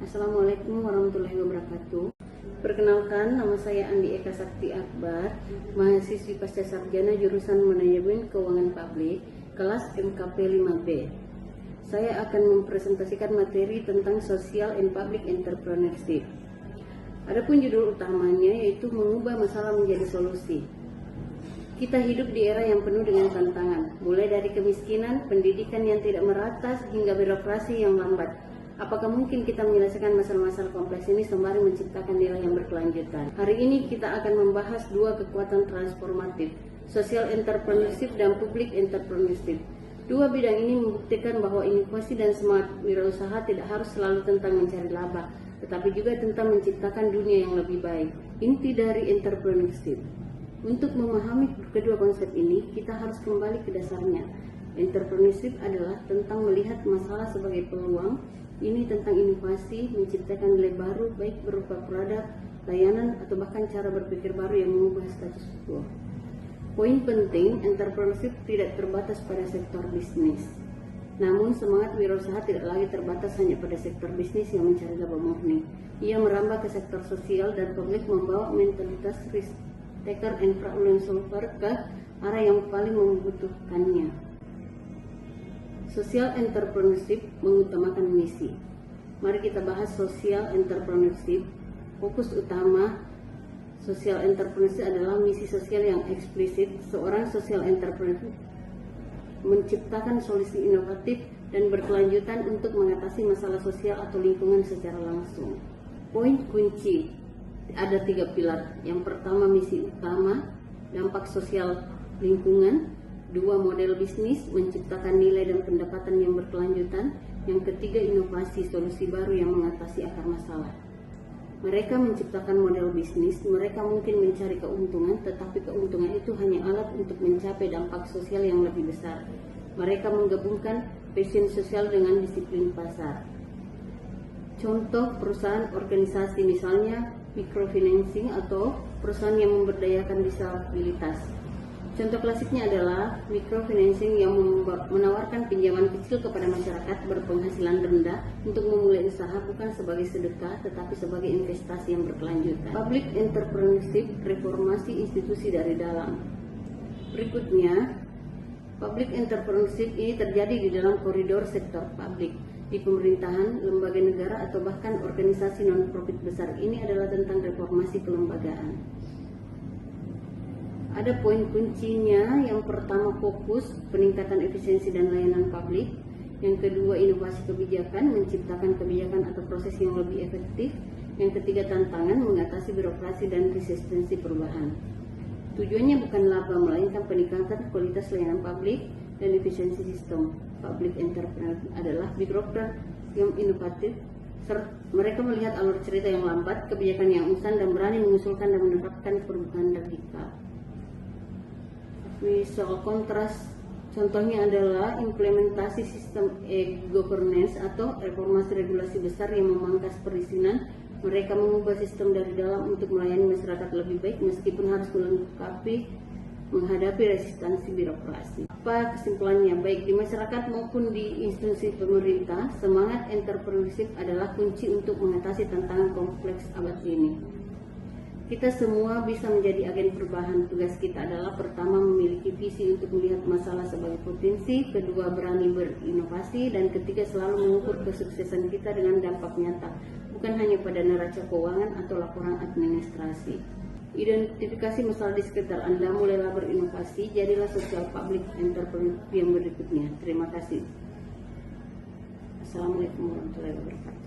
Assalamualaikum warahmatullahi wabarakatuh. Perkenalkan, nama saya Andi Eka Sakti Akbar, mahasiswi pasca sarjana jurusan Manajemen Keuangan Publik, kelas MKP 5B. Saya akan mempresentasikan materi tentang Social and Public Entrepreneurship. Adapun judul utamanya yaitu mengubah masalah menjadi solusi. Kita hidup di era yang penuh dengan tantangan, mulai dari kemiskinan, pendidikan yang tidak merata, hingga birokrasi yang lambat. Apakah mungkin kita menyelesaikan masalah-masalah kompleks ini sembari menciptakan nilai yang berkelanjutan? Hari ini kita akan membahas dua kekuatan transformatif, social entrepreneurship dan public entrepreneurship. Dua bidang ini membuktikan bahwa inovasi dan semangat wirausaha tidak harus selalu tentang mencari laba, tetapi juga tentang menciptakan dunia yang lebih baik. Inti dari entrepreneurship. Untuk memahami kedua konsep ini, kita harus kembali ke dasarnya. Entrepreneurship adalah tentang melihat masalah sebagai peluang. Ini tentang inovasi, menciptakan nilai baru, baik berupa produk, layanan, atau bahkan cara berpikir baru yang mengubah status quo. Poin penting, entrepreneurship tidak terbatas pada sektor bisnis. Namun semangat wirausaha tidak lagi terbatas hanya pada sektor bisnis yang mencari laba murni. Ia merambah ke sektor sosial dan publik, membawa mentalitas risk taker and problem solver ke arah yang paling membutuhkannya. Social entrepreneurship mengutamakan misi. Mari kita bahas social entrepreneurship. Fokus utama social entrepreneurship adalah misi sosial yang eksplisit. Seorang social entrepreneur menciptakan solusi inovatif dan berkelanjutan untuk mengatasi masalah sosial atau lingkungan secara langsung. Poin kunci. Ada 3 pilar. Yang pertama, misi utama, dampak sosial lingkungan. 2, model bisnis, menciptakan nilai dan pendapatan yang berkelanjutan. Yang ketiga, inovasi, solusi baru yang mengatasi akar masalah. Mereka menciptakan model bisnis, mereka mungkin mencari keuntungan, tetapi keuntungan itu hanya alat untuk mencapai dampak sosial yang lebih besar. Mereka menggabungkan passion sosial dengan disiplin pasar. Contoh perusahaan organisasi misalnya microfinancing atau perusahaan yang memberdayakan disabilitas. Contoh klasiknya adalah microfinancing yang menawarkan pinjaman kecil kepada masyarakat berpenghasilan rendah untuk memulai usaha, bukan sebagai sedekah tetapi sebagai investasi yang berkelanjutan. Public entrepreneurship, reformasi institusi dari dalam. Berikutnya, public entrepreneurship ini terjadi di dalam koridor sektor publik, di pemerintahan, lembaga negara, atau bahkan organisasi non-profit besar. Ini adalah tentang reformasi kelembagaan. Ada poin kuncinya. Yang pertama, fokus, peningkatan efisiensi dan layanan publik. Yang kedua, inovasi kebijakan, menciptakan kebijakan atau proses yang lebih efektif. Yang ketiga, tantangan, mengatasi birokrasi dan resistensi perubahan. Tujuannya bukan laba, melainkan peningkatan kualitas layanan publik dan efisiensi sistem. Public entrepreneur adalah birokrat yang inovatif. Mereka melihat alur cerita yang lambat, kebijakan yang instan, dan berani mengusulkan dan menerapkan perubahan radikal. Visual kontras contohnya adalah implementasi sistem e-governance atau reformasi regulasi besar yang memangkas perizinan. Mereka mengubah sistem dari dalam untuk melayani masyarakat lebih baik, meskipun harus menghadapi resistensi birokrasi. Apa kesimpulannya? Baik di masyarakat maupun di institusi pemerintah, semangat entrepreneurship adalah kunci untuk mengatasi tantangan kompleks abad ini. Kita semua bisa menjadi agen perubahan. Tugas kita adalah pertama, memiliki visi untuk melihat masalah sebagai potensi, kedua, berani berinovasi, dan ketiga, selalu mengukur kesuksesan kita dengan dampak nyata, bukan hanya pada neraca keuangan atau laporan administrasi. Identifikasi masalah di sekitar Anda, mulailah berinovasi, jadilah social public entrepreneur yang berikutnya. Terima kasih. Assalamualaikum warahmatullahi wabarakatuh.